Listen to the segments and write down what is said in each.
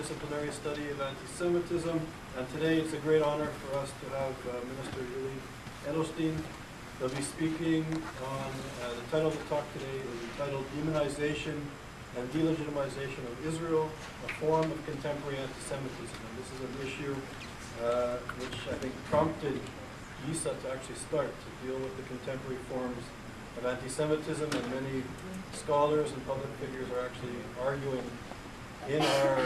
interdisciplinary study of anti-Semitism. And today it's a great honor for us to have Minister Yuli Edelstein. He'll be speaking on, the title of the talk today is entitled Demonization and Delegitimization of Israel, a Form of Contemporary Anti-Semitism. And this is an issue which I think prompted YISA to actually start to deal with the contemporary forms of anti-Semitism, and many scholars and public figures are actually arguing in our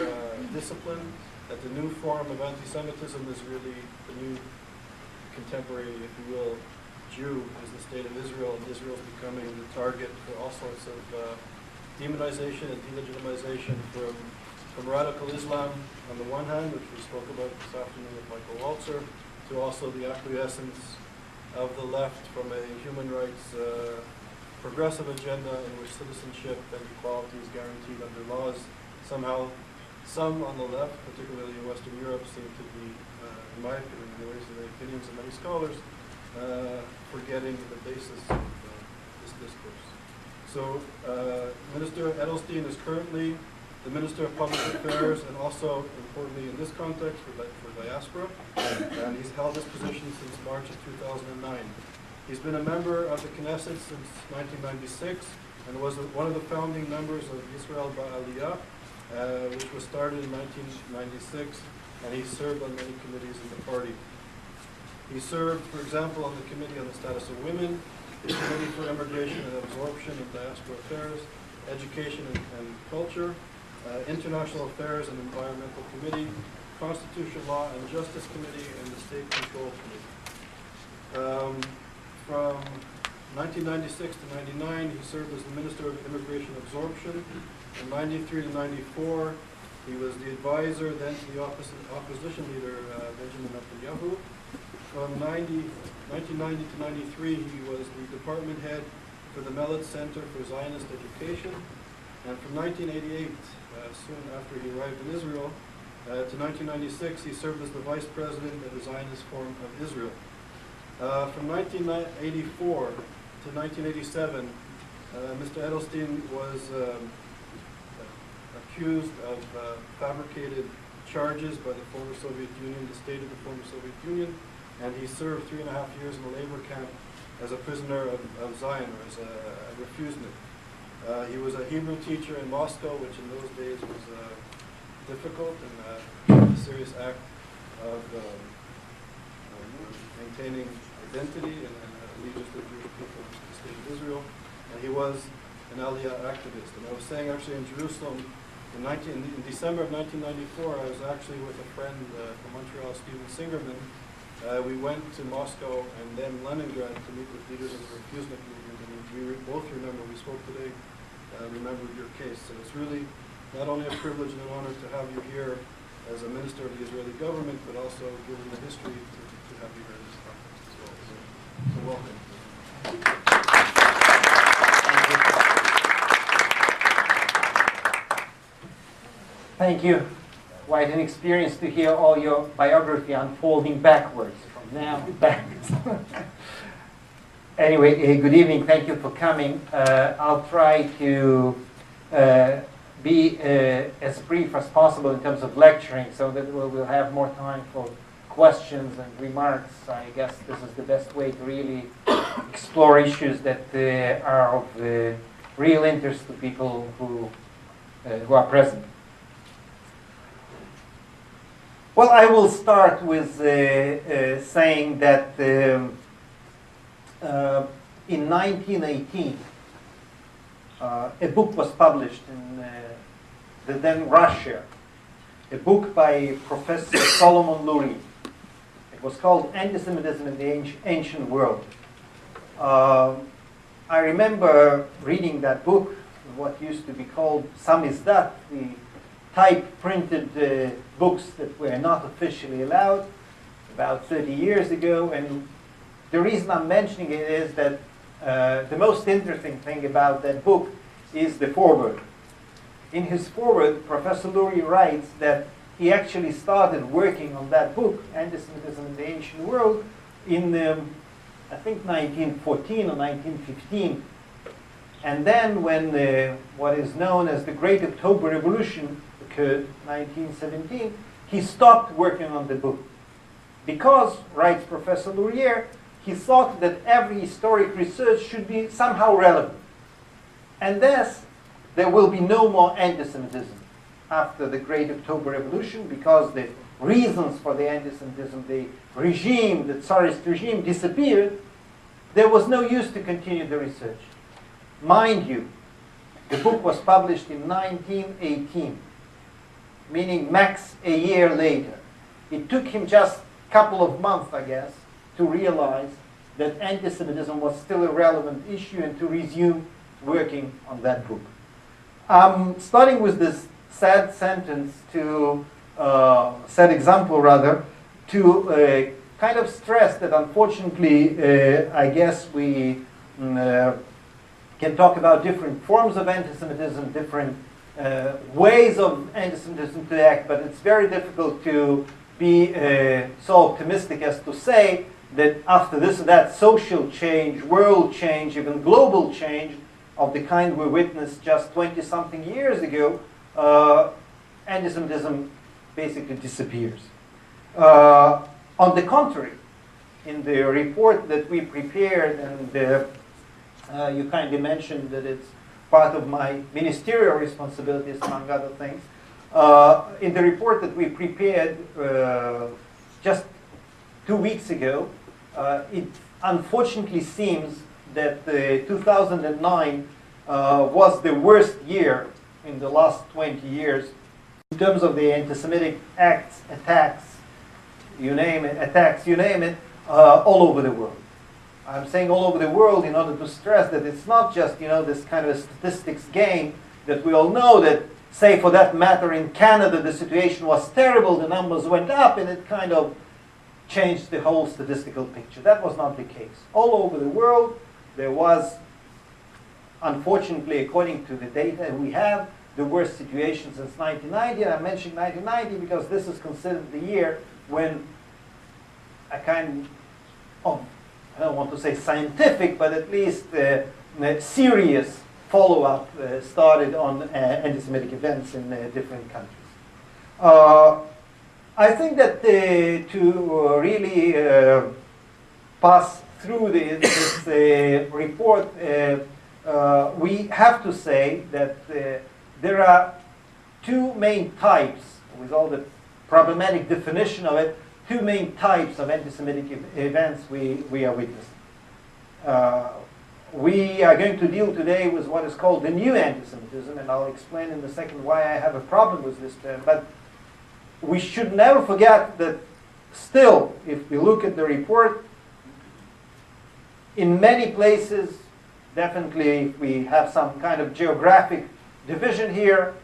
discipline that the new form of anti-Semitism is really the new contemporary, if you will, Jew is the state of Israel, and Israel is becoming the target for all sorts of demonization and delegitimization from radical Islam on the one hand, which we spoke about this afternoon with Michael Walzer, to also the acquiescence of the left from a human rights progressive agenda in which citizenship and equality is guaranteed under laws. Somehow, some on the left, particularly in Western Europe, seem to be, in my opinion, anyways, in the opinions of many scholars, forgetting the basis of this discourse. So, Minister Edelstein is currently the Minister of Public Affairs, and also, importantly in this context, for Diaspora, and he's held this position since March of 2009. He's been a member of the Knesset since 1996, and was one of the founding members of Israel Ba'aliyah, which was started in 1996, and he served on many committees in the party. He served, for example, on the Committee on the Status of Women, the Committee for Immigration and Absorption and Diaspora Affairs, Education and Culture, International Affairs and Environmental Committee, Constitutional Law and Justice Committee, and the State Control Committee. From 1996 to 99, he served as the Minister of Immigration Absorption. From 93 to 94, he was the advisor then to the opposition leader, Benjamin Netanyahu. From 1990 to 93, he was the department head for the Melitz Center for Zionist Education. And from 1988, soon after he arrived in Israel, to 1996, he served as the vice president of the Zionist Forum of Israel. From 1984 to 1987, Mr. Edelstein was accused of fabricated charges by the former Soviet Union, the state of the former Soviet Union, and he served 3.5 years in a labor camp as a prisoner of Zion, or as a refusenik. He was a Hebrew teacher in Moscow, which in those days was difficult and a serious act of maintaining identity and allegiance to the Jewish people in the state of Israel. And he was an Aliyah activist. And I was saying actually in Jerusalem, in December of 1994, I was actually with a friend from Montreal, Stephen Singerman. We went to Moscow and then Leningrad to meet with leaders of the refusenik movement. And we both remember, we spoke today, remembered your case. So it's really not only a privilege and an honor to have you here as a minister of the Israeli government, but also given the history to have you here in this context as well. So welcome. Thank you. Quite an experience to hear all your biography unfolding backwards, from now backwards. Anyway, good evening. Thank you for coming. I'll try to be as brief as possible in terms of lecturing, so that we'll have more time for questions and remarks. I guess this is the best way to really explore issues that are of real interest to people who are present. Well, I will start with saying that in 1918, a book was published in the then Russia, a book by Professor Solomon Lurie. It was called Anti-Semitism in the Ancient World. I remember reading that book, what used to be called samizdat, the type-printed books that were not officially allowed, about 30 years ago. And the reason I'm mentioning it is that the most interesting thing about that book is the foreword. In his foreword, Professor Lurie writes that he actually started working on that book, Anti-Semitism in the Ancient World, in, I think, 1914 or 1915. And then when what is known as the Great October Revolution occurred, 1917, he stopped working on the book. Because, writes Professor Lourier, he thought that every historic research should be somehow relevant. And thus, there will be no more anti-Semitism after the Great October Revolution, because the reasons for the anti-Semitism, the regime, the Tsarist regime, disappeared. There was no use to continue the research. Mind you, the book was published in 1918, meaning max a year later. It took him just a couple of months, I guess, to realize that anti-Semitism was still a relevant issue and to resume working on that book. Starting with this sad sentence to, sad example rather, to kind of stress that unfortunately, I guess we can talk about different forms of anti-Semitism, different ways of anti-Semitism to act, but it's very difficult to be so optimistic as to say that after this or that social change, world change, even global change of the kind we witnessed just 20-something years ago, anti-Semitism basically disappears. On the contrary, in the report that we prepared, and you kindly mentioned that it's part of my ministerial responsibilities, among other things, in the report that we prepared just 2 weeks ago, it unfortunately seems that 2009 was the worst year in the last 20 years in terms of the anti-Semitic acts, attacks, you name it, all over the world. I'm saying all over the world in order to stress that it's not just, this kind of statistics game that we all know that, say for that matter in Canada the situation was terrible, the numbers went up and it kind of changed the whole statistical picture. That was not the case. All over the world there was, unfortunately, according to the data we have, the worst situation since 1990. And I mentioned 1990 because this is considered the year when a kind of, I don't want to say scientific, but at least serious follow-up started on anti-Semitic events in different countries. I think that to really pass through this report, we have to say that there are two main types, with all the problematic definition of it, two main types of anti-Semitic events we are witnessing. We are going to deal today with what is called the new anti-Semitism, and I'll explain in a second why I have a problem with this term. But we should never forget that still, if we look at the report, in many places, definitely we have some kind of geographic division here.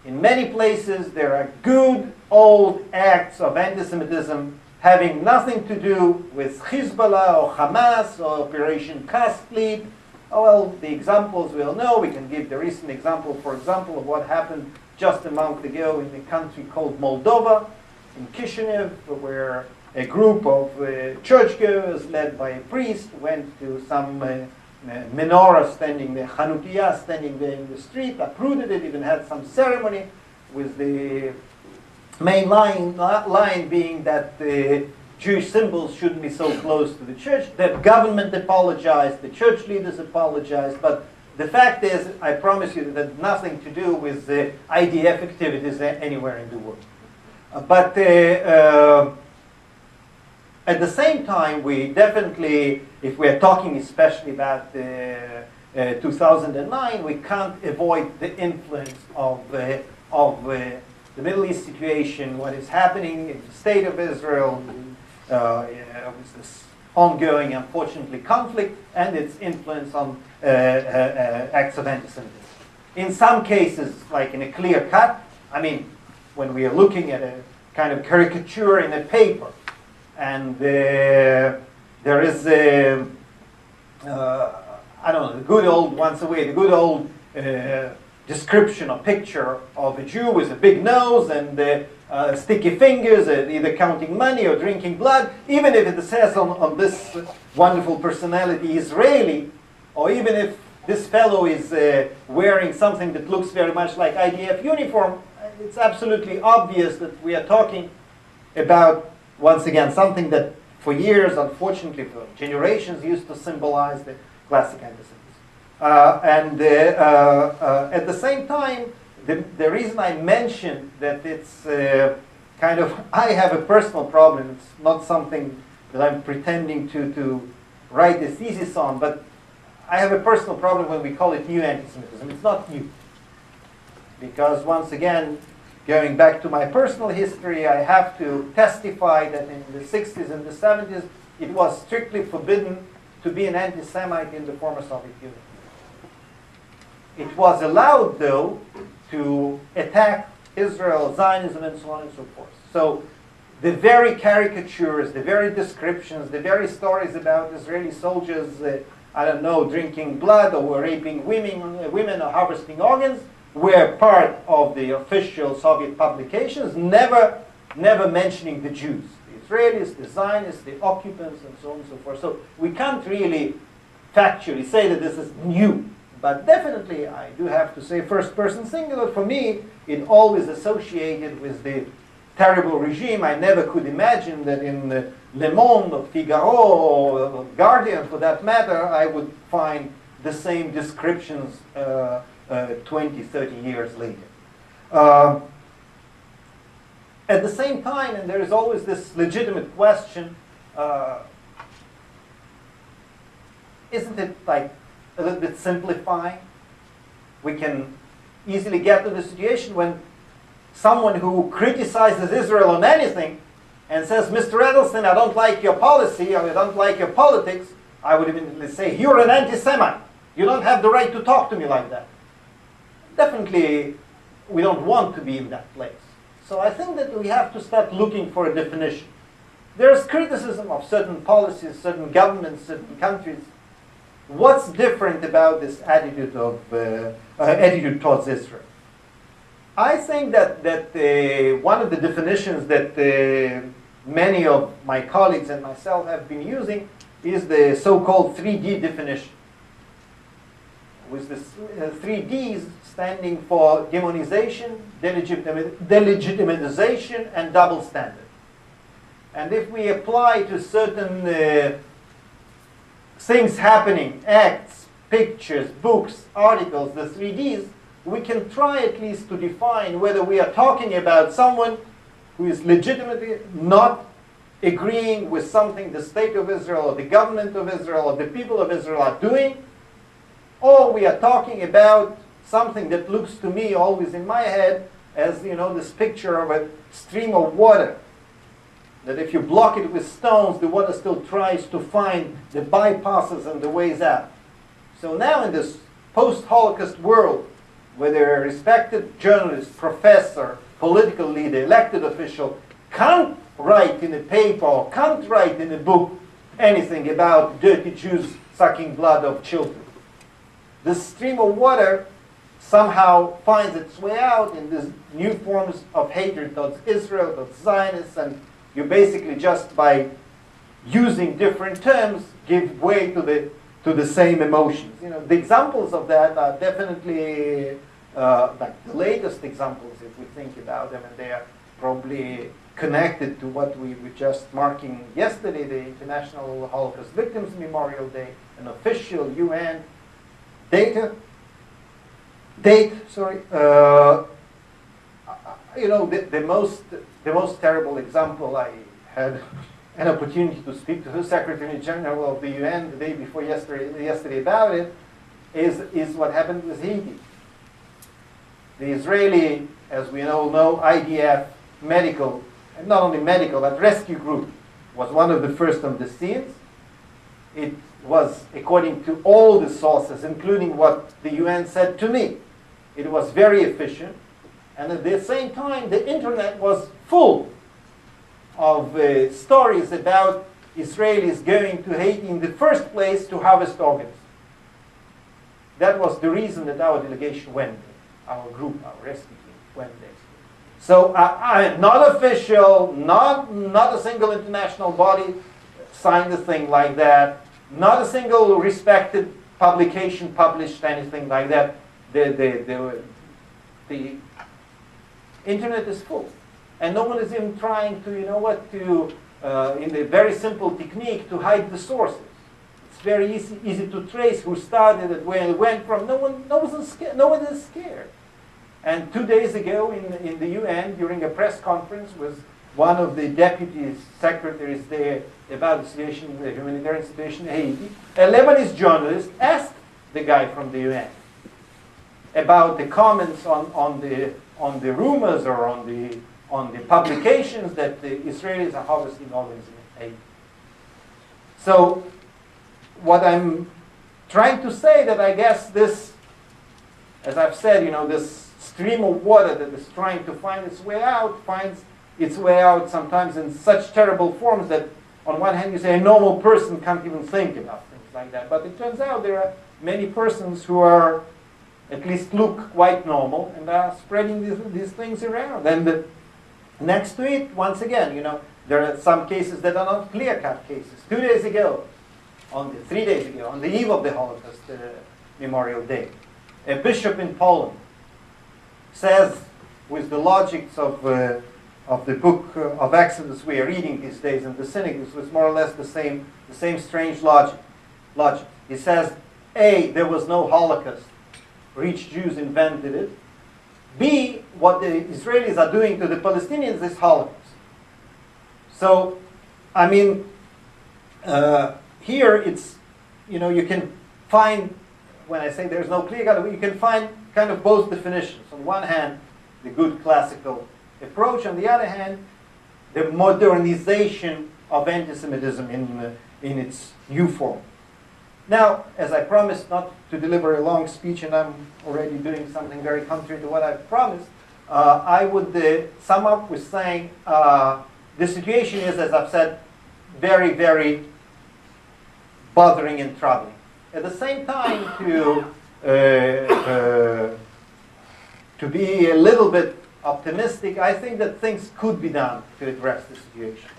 In many places, there are good old acts of anti-Semitism having nothing to do with Hezbollah or Hamas or Operation Cast Fleet. Oh, well, the examples we all know. We can give the recent example, for example, of what happened just a month ago in a country called Moldova, in Kishinev, where a group of churchgoers led by a priest went to some menorah standing there, Chanukiyah standing there in the street, uprooted it, even had some ceremony with the main line being that the Jewish symbols shouldn't be so close to the church. The government apologized, the church leaders apologized, but the fact is, I promise you, that had nothing to do with the IDF activities anywhere in the world. But at the same time, we definitely, if we're talking especially about 2009, we can't avoid the influence of the Middle East situation, what is happening in the state of Israel, with this ongoing, unfortunately, conflict, and its influence on acts of anti-Semitism. In some cases, like in a clear cut, I mean, when we are looking at a kind of caricature in a paper, and there is a, I don't know, the good old, once away, the good old description or picture of a Jew with a big nose and sticky fingers, either counting money or drinking blood, even if it says on this wonderful personality Israeli, or even if this fellow is wearing something that looks very much like IDF uniform, it's absolutely obvious that we are talking about, once again, something that for years, unfortunately, for generations, used to symbolize the classic anti-Semitism. At the same time, the reason I mentioned that it's kind of, I have a personal problem. It's not something that I'm pretending to write a thesis on, but I have a personal problem when we call it new anti-Semitism. It's not new. Because once again, going back to my personal history, I have to testify that in the 60s and the 70s, it was strictly forbidden to be an anti-Semite in the former Soviet Union. It was allowed, though, to attack Israel, Zionism, and so on and so forth. So the very caricatures, the very descriptions, the very stories about Israeli soldiers, I don't know, drinking blood or raping women or harvesting organs, were part of the official Soviet publications, never mentioning the Jews, the Israelis, the Zionists, the occupants, and so on and so forth. So we can't really factually say that this is new. But definitely, I do have to say first person singular. For me, it always associated with the terrible regime. I never could imagine that in Le Monde or Figaro or Guardian, for that matter, I would find the same descriptions 20, 30 years later. At the same time, and there is always this legitimate question, isn't it like a little bit simplifying? We can easily get to the situation when someone who criticizes Israel on anything and says, Mr. Edelstein, I don't like your policy, or I don't like your politics, I would immediately say, you're an anti-Semite. You don't have the right to talk to me like that. Definitely, we don't want to be in that place. So I think that we have to start looking for a definition. There's criticism of certain policies, certain governments, certain countries. What's different about this attitude attitude towards Israel? I think that one of the definitions that many of my colleagues and myself have been using is the so-called 3D definition, with the 3 Ds standing for demonization, delegitimization, and double standard. And if we apply to certain things happening, acts, pictures, books, articles, the 3 Ds, we can try at least to define whether we are talking about someone who is legitimately not agreeing with something the state of Israel or the government of Israel or the people of Israel are doing, or we are talking about something that looks to me always in my head as, you know, this picture of a stream of water, that if you block it with stones, the water still tries to find the bypasses and the ways out. So now in this post-Holocaust world, where a respected journalist, professor, political leader, elected official can't write in a paper or can't write in a book anything about dirty Jews sucking blood of children. This stream of water somehow finds its way out in these new forms of hatred towards Israel, towards Zionists, and you basically just by using different terms give way to the same emotions. You know, the examples of that are definitely like the latest examples if we think about them, and they are probably connected to what we were just marking yesterday, the International Holocaust Victims Memorial Day, an official UN date. You know, the most terrible example, I had an opportunity to speak to the Secretary General of the UN the day before yesterday about it, is what happened with Haiti. The Israeli, as we all know, IDF medical, and not only medical, but rescue group was one of the first on the scenes. It was, according to all the sources, including what the UN said to me, it was very efficient. And at the same time, the internet was full of stories about Israelis going to Haiti in the first place to harvest organs. That was the reason that our delegation went there, our group, our rescue team went there. So not official, not a single international body signed a thing like that. Not a single respected publication published anything like that. The Internet is full. And no one is even trying to, in a very simple technique, to hide the sources. It's very easy to trace who started it, where it went from. No one is scared. And 2 days ago in the UN, during a press conference, was one of the deputy secretaries there about the situation, the humanitarian situation in Haiti. A Lebanese journalist asked the guy from the UN about the comments on the rumors or on the publications that the Israelis are harvesting organs in Haiti. So what I'm trying to say that I guess this, as I've said, this stream of water that is trying to find its way out finds its way out sometimes in such terrible forms that on one hand you say a normal person can't even think about things like that. But it turns out there are many persons who are at least look quite normal and are spreading these things around. And next to it, once again, there are some cases that are not clear-cut cases. 3 days ago, on the eve of the Holocaust Memorial Day, a bishop in Poland says, with the logics of the book of Exodus we are reading these days in the synagogues, was more or less the same strange logic. He says, A, there was no Holocaust. Rich Jews invented it. B, what the Israelis are doing to the Palestinians is Holocaust. So, I mean, here it's, you can find, when I say there's no clear cut, you can find kind of both definitions. On one hand, the good classical approach. On the other hand, the modernization of anti-Semitism in its new form. Now, as I promised not to deliver a long speech, and I'm already doing something very contrary to what I promised, I would sum up with saying the situation is, as I've said, very, very bothering and troubling. At the same time, to be a little bit optimistic, I think that things could be done to address the situation.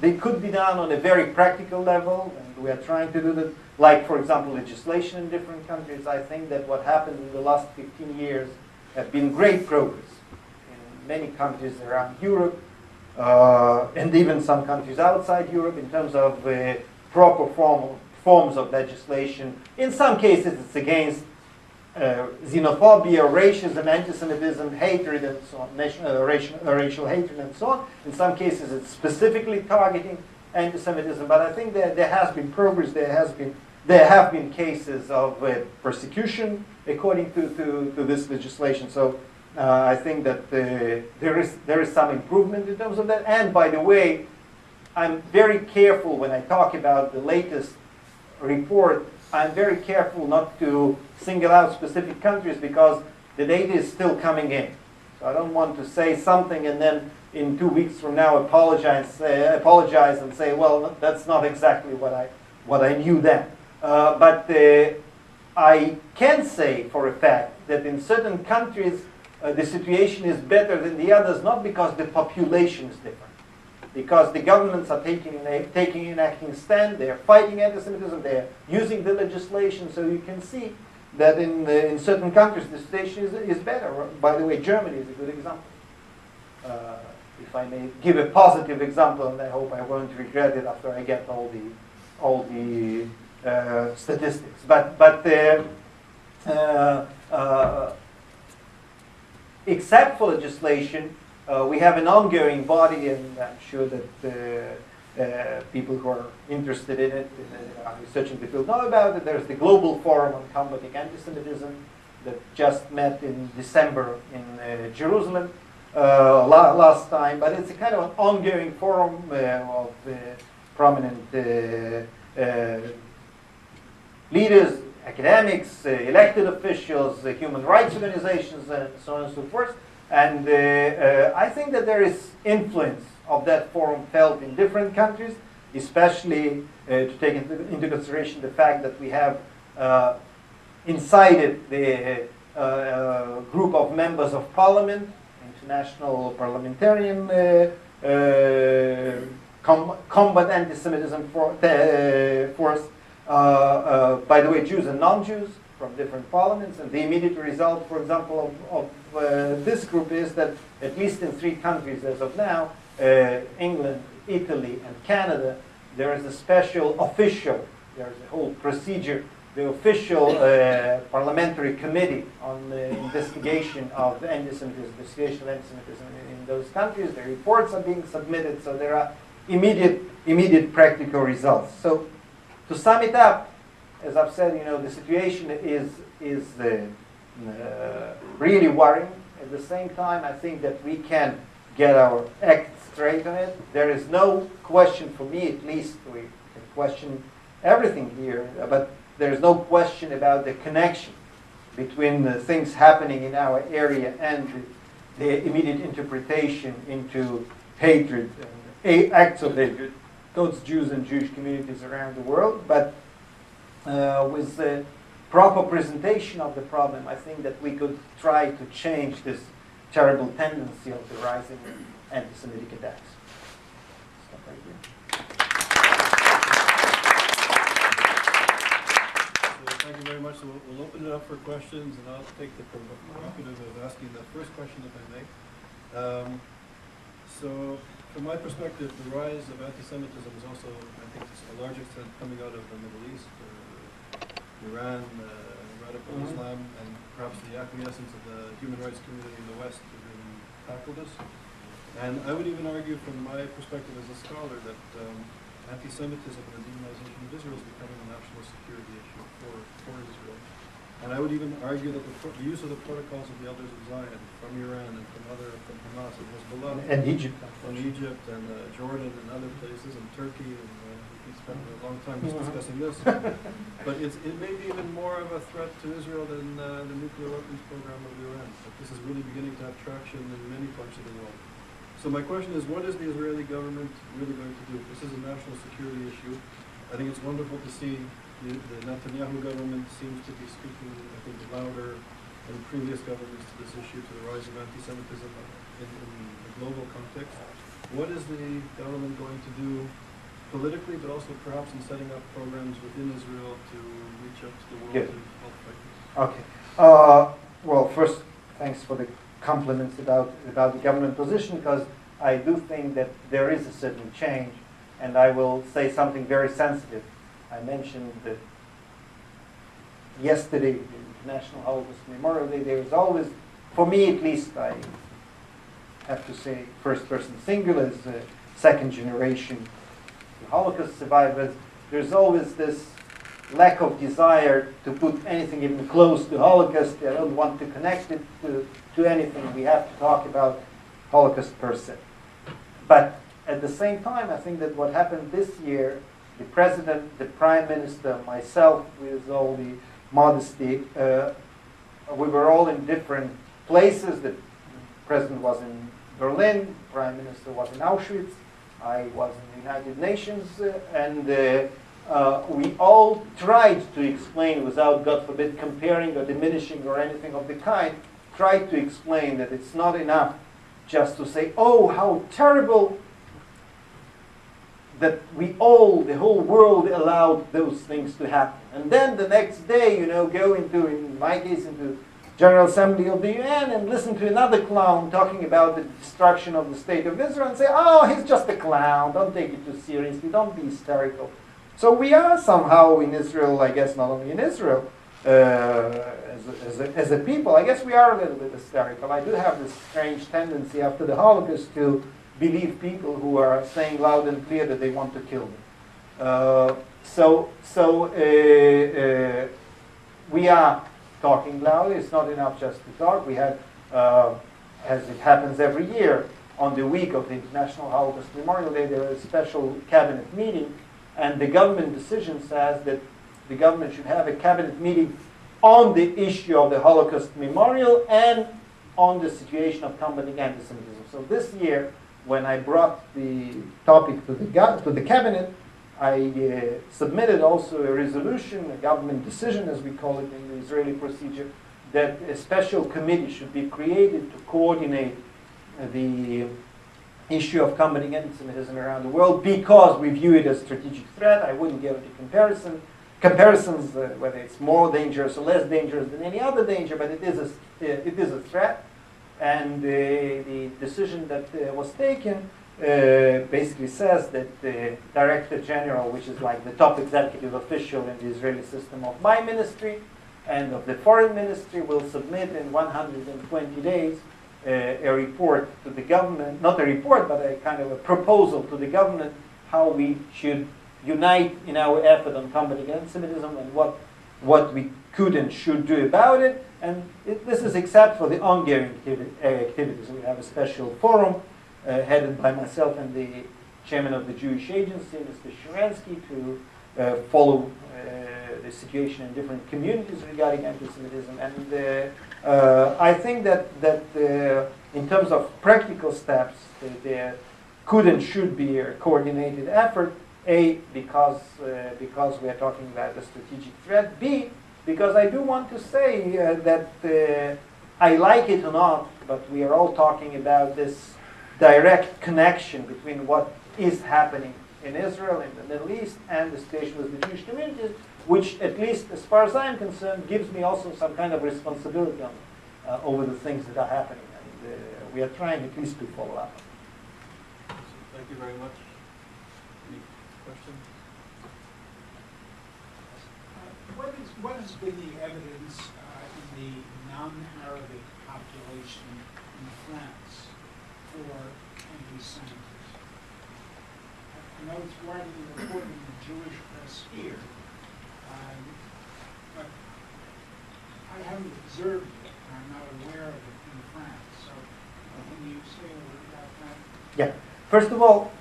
They could be done on a very practical level, and we are trying to do that, like, for example, legislation in different countries. I think that what happened in the last 15 years have been great progress in many countries around Europe, and even some countries outside Europe in terms of proper forms of legislation. In some cases, it's against xenophobia, racism, anti-Semitism, hatred, and so on, racial hatred, and so on. In some cases, it's specifically targeting anti-Semitism. But I think that there has been progress. There have been cases of persecution according to this legislation. So I think that there is some improvement in terms of that. And by the way, I'm very careful when I talk about the latest report. I'm very careful not to single out specific countries because the data is still coming in. So I don't want to say something and then in 2 weeks from now apologize and say, well, that's not exactly what I knew then. But I can say for a fact that in certain countries the situation is better than the others, not because the population is different. Because the governments are taking an acting stand, they are fighting anti-Semitism, they are using the legislation, so you can see that in certain countries the situation is better. By the way, Germany is a good example. If I may give a positive example, and I hope I won't regret it after I get all the statistics. But except for legislation, we have an ongoing body, and I'm sure that people who are interested in it, are researching the field, know about it. There's the Global Forum on Combating Anti-Semitism that just met in December in Jerusalem last time. But it's a kind of an ongoing forum of prominent leaders, academics, elected officials, human rights organizations, and so on and so forth. And I think that there is influence of that forum felt in different countries, especially to take into consideration the fact that we have inside it the group of members of parliament, international parliamentarian combat anti-Semitism force, by the way, Jews and non-Jews, from different parliaments, and the immediate result, for example, of this group is that at least in 3 countries as of now, England, Italy, and Canada, there is a special official, there's a whole procedure, the official parliamentary committee on the investigation of anti-Semitism, the situation of anti-Semitism in those countries. The reports are being submitted, so there are immediate practical results. So to sum it up, as I've said, the situation is really worrying. At the same time, I think that we can get our act straight on it. There is no question, for me at least, we can question everything here, but there is no question about the connection between the things happening in our area and the immediate interpretation into hatred, acts of hatred towards Jews and Jewish communities around the world. But with the proper presentation of the problem, I think that we could try to change this terrible tendency of the rising anti-Semitic attacks. Stop right here. Thank you very much. So we'll open it up for questions, and I'll take the prerogative of asking the first question, if I may. So, from my perspective, the rise of anti-Semitism is also, I think, to a large extent coming out of the Middle East, Iran, radical Islam, and perhaps the acquiescence of the human rights community in the West to really tackle this. And I would even argue, from my perspective as a scholar, that anti-Semitism and the demonization of Israel is becoming a national security issue for Israel. And I would even argue that the use of the protocols of the Elders of Zion from Iran and from Hamas and Hezbollah and Egypt, and Jordan and other places, and Turkey, and we spent a long time just discussing this. But it may be even more of a threat to Israel than the nuclear weapons program of Iran. But this is really beginning to have traction in many parts of the world. So my question is, what is the Israeli government really going to do? This is a national security issue. I think it's wonderful to see the Netanyahu government seems to be speaking, I think, louder than previous governments to this issue, to the rise of anti-Semitism in the global context. What is the government going to do politically, but also perhaps in setting up programs within Israel to reach out to the world to help fight this? Okay. Well, first, thanks for the compliments about the government position, because I do think that there is a certain change, and I will say something very sensitive. I mentioned that yesterday, the International Holocaust Memorial Day, there is always, for me at least, I have to say first person singular, as a second generation Holocaust survivors, there's always this lack of desire to put anything even close to Holocaust. They don't want to connect it to anything. We have to talk about Holocaust per se. But at the same time, I think that what happened this year, the President, the Prime Minister, myself, with all the modesty, we were all in different places. The President was in Berlin, the Prime Minister was in Auschwitz, I was in the United Nations, and we all tried to explain, without, God forbid, comparing or diminishing or anything of the kind, tried to explain that it's not enough just to say, oh, how terrible that we all, the whole world, allowed those things to happen. And then the next day, go into, in my case, into General Assembly of the UN and listen to another clown talking about the destruction of the State of Israel and say, oh, he's just a clown, don't take it too seriously, don't be hysterical. So we are somehow in Israel, I guess not only in Israel, as a people, I guess we are a little bit hysterical. I do have this strange tendency after the Holocaust to believe people who are saying loud and clear that they want to kill them. We are talking loudly. It's not enough just to talk. We have, as it happens every year, on the week of the International Holocaust Memorial Day, there is a special cabinet meeting, and the government decision says that the government should have a cabinet meeting on the issue of the Holocaust Memorial and on the situation of combating anti-Semitism. So this year, when I brought the topic to the cabinet, I submitted also a resolution, a government decision, as we call it in the Israeli procedure, that a special committee should be created to coordinate the issue of combating anti-Semitism around the world, because we view it as a strategic threat. I wouldn't give it a comparison. comparisons, whether it's more dangerous or less dangerous than any other danger, but it is a threat. And the decision that was taken basically says that the Director General, which is like the top executive official in the Israeli system of my ministry and of the Foreign Ministry, will submit in 120 days a report to the government, not a report, but a kind of a proposal to the government how we should unite in our effort on combating anti-Semitism and what we could and should do about it. And this is except for the ongoing activities. We have a special forum headed by myself and the chairman of the Jewish Agency, Mr. Sharansky, to follow the situation in different communities regarding anti-Semitism. And I think that in terms of practical steps, there could and should be a coordinated effort. A, because we are talking about a strategic threat. B, because I do want to say that I like it or not, but we are all talking about this direct connection between what is happening in Israel, in the Middle East, and the situation with the Jewish communities, which, at least as far as I'm concerned, gives me also some kind of responsibility over the things that are happening. And we are trying at least to follow up. Thank you very much. Any questions? What has been the evidence in the non-Arabic population in France for anti-Semitism? I know it's widely reported in the Jewish press here, but I haven't observed it. I'm not aware of it in France. So can you say a word about that? Yeah. First of all,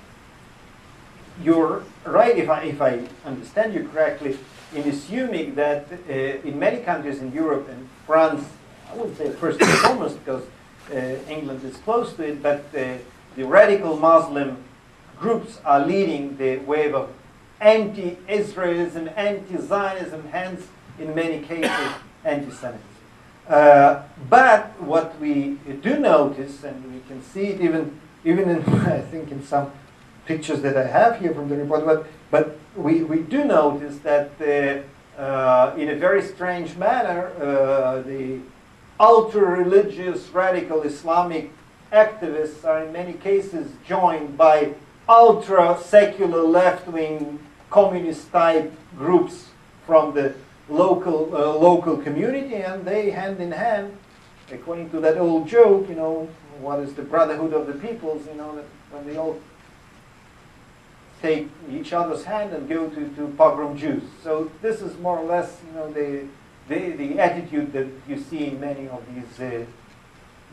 you're right, if I understand you correctly, in assuming that in many countries in Europe and France, I would say first and foremost because England is close to it, but the radical Muslim groups are leading the wave of anti-Israelism, anti-Zionism, hence in many cases anti-Semitism. But what we do notice, and we can see it even in, I think, in some pictures that I have here from the report, but we do notice that in a very strange manner, the ultra-religious radical Islamic activists are in many cases joined by ultra-secular left-wing communist-type groups from the local community, and they hand in hand, according to that old joke, what is the brotherhood of the peoples, that when they all take each other's hand and go to pogrom Jews. So this is more or less, the attitude that you see in many of these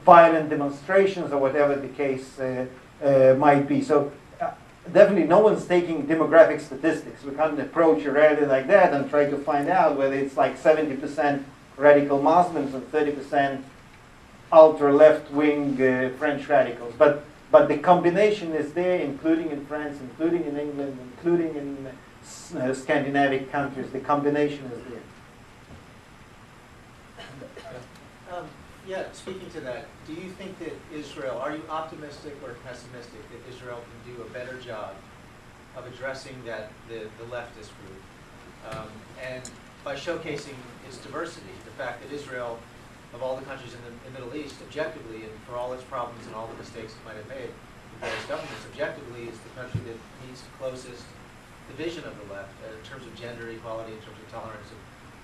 violent demonstrations or whatever the case might be. So definitely no one's taking demographic statistics. We can't approach a rally like that and try to find out whether it's like 70% radical Muslims and 30% ultra-left-wing French radicals. But the combination is there, including in France, including in England, including in Scandinavian countries. The combination is there. Yeah, speaking to that, do you think that Israel, are you optimistic or pessimistic that Israel can do a better job of addressing the leftist group? And by showcasing its diversity, the fact that Israel, of all the countries in the Middle East, objectively, and for all its problems and all the mistakes it might have made, the various governments, objectively is the country that meets the closest the vision of the left in terms of gender equality, in terms of tolerance of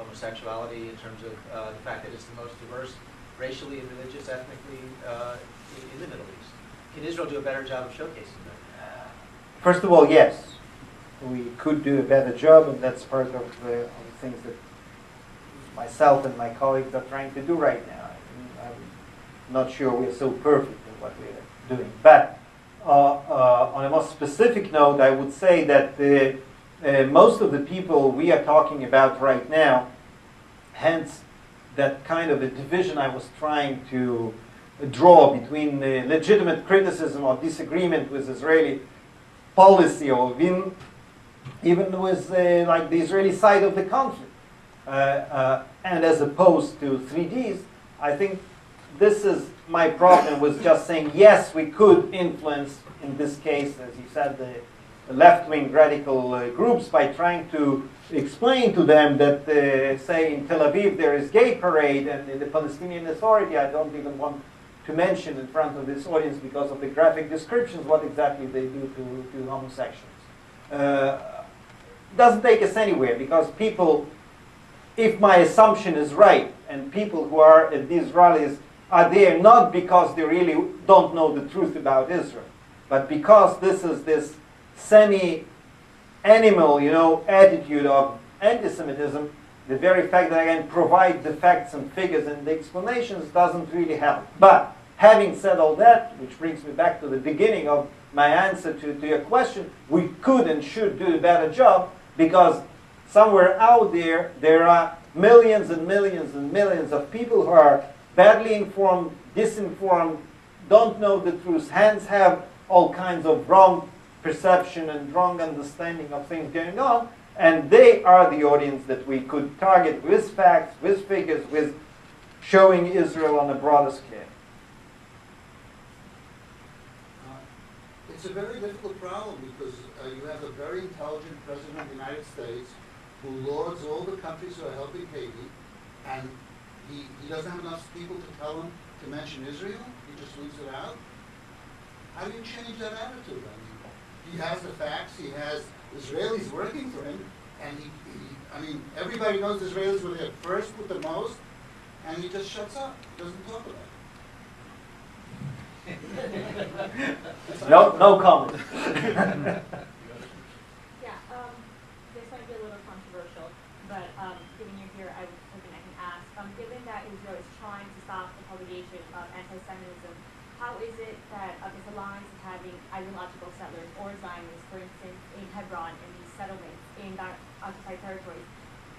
homosexuality, in terms of the fact that it's the most diverse racially and religious, ethnically in the Middle East. Can Israel do a better job of showcasing that? First of all, yes. We could do a better job, and that's part of the things that myself and my colleagues are trying to do right now. I'm not sure we're so perfect in what we're doing. But on a more specific note, I would say that most of the people we are talking about right now, hence that kind of a division I was trying to draw between the legitimate criticism or disagreement with Israeli policy, or even with like the Israeli side of the conflict, and as opposed to 3Ds, I think this is my problem with just saying, yes, we could influence, in this case, as you said, left-wing radical groups by trying to explain to them that, say, in Tel Aviv there is gay parade, and in the Palestinian Authority, I don't even want to mention in front of this audience because of the graphic descriptions what exactly they do to homosexuals. Doesn't take us anywhere, because people, if my assumption is right, and people who are at these rallies are there not because they really don't know the truth about Israel, but because this is this semi-animal, attitude of anti-Semitism, the very fact that I can provide the facts and figures and the explanations doesn't really help. But having said all that, which brings me back to the beginning of my answer to your question, we could and should do a better job, because somewhere out there, there are millions and millions and millions of people who are badly informed, disinformed, don't know the truth, hence have all kinds of wrong perception and wrong understanding of things going on, and they are the audience that we could target with facts, with figures, with showing Israel on a broader scale. It's a very difficult problem, because you have a very intelligent president of the United States who lauds all the countries who are helping Haiti, and he doesn't have enough people to tell him to mention Israel. He just leaves it out. How do you change that attitude? I mean, he has the facts. He has Israelis working for him, and I mean, everybody knows Israelis were there first with the most, and he just shuts up. He doesn't talk about it. No comment. Yeah, this might be a little controversial, but given you're here, I was hoping I can ask. Given that Israel is trying to stop the propagation of anti-Semitism, how is it that this alliance of having ideological settlers or Zionists, for instance, in Hebron, in these settlements, in that occupied territories,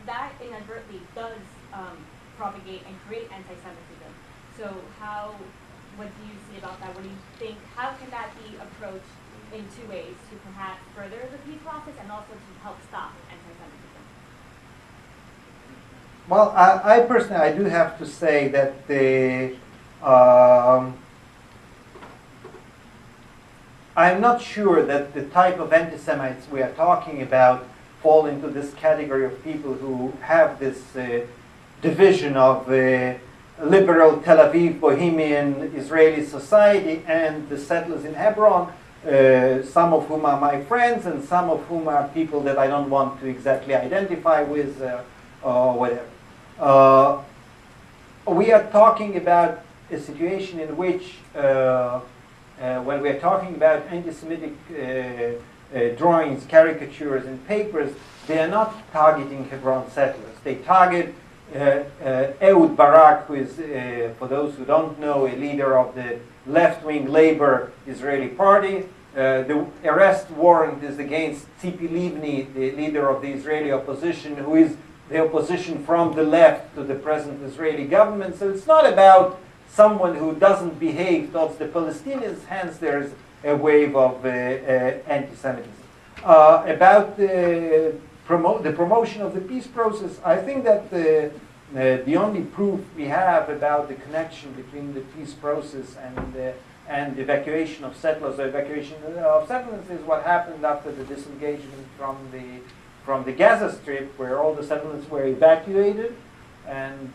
that inadvertently does propagate and create anti-Semitism? So what do you see about that? What do you think? How can that be approached in two ways, to perhaps further the peace process and also to help stop anti-Semitism? Well, I personally, I do have to say that I'm not sure that the type of anti-Semites we are talking about fall into this category of people who have this division of liberal Tel Aviv, Bohemian Israeli society and the settlers in Hebron, some of whom are my friends and some of whom are people that I don't want to exactly identify with or whatever. We are talking about a situation in which when we are talking about anti-Semitic drawings, caricatures, and papers, they are not targeting Hebron settlers. They target Ehud Barak, who is, for those who don't know, a leader of the left-wing Labor Israeli Party. The arrest warrant is against Tzipi Livni, the leader of the Israeli opposition, who is the opposition from the left to the present Israeli government. So it's not about someone who doesn't behave towards the Palestinians, hence there's a wave of anti-Semitism. About the promotion of the peace process, I think that the only proof we have about the connection between the peace process and evacuation of settlers or evacuation of settlements is what happened after the disengagement from the Gaza Strip, where all the settlements were evacuated, and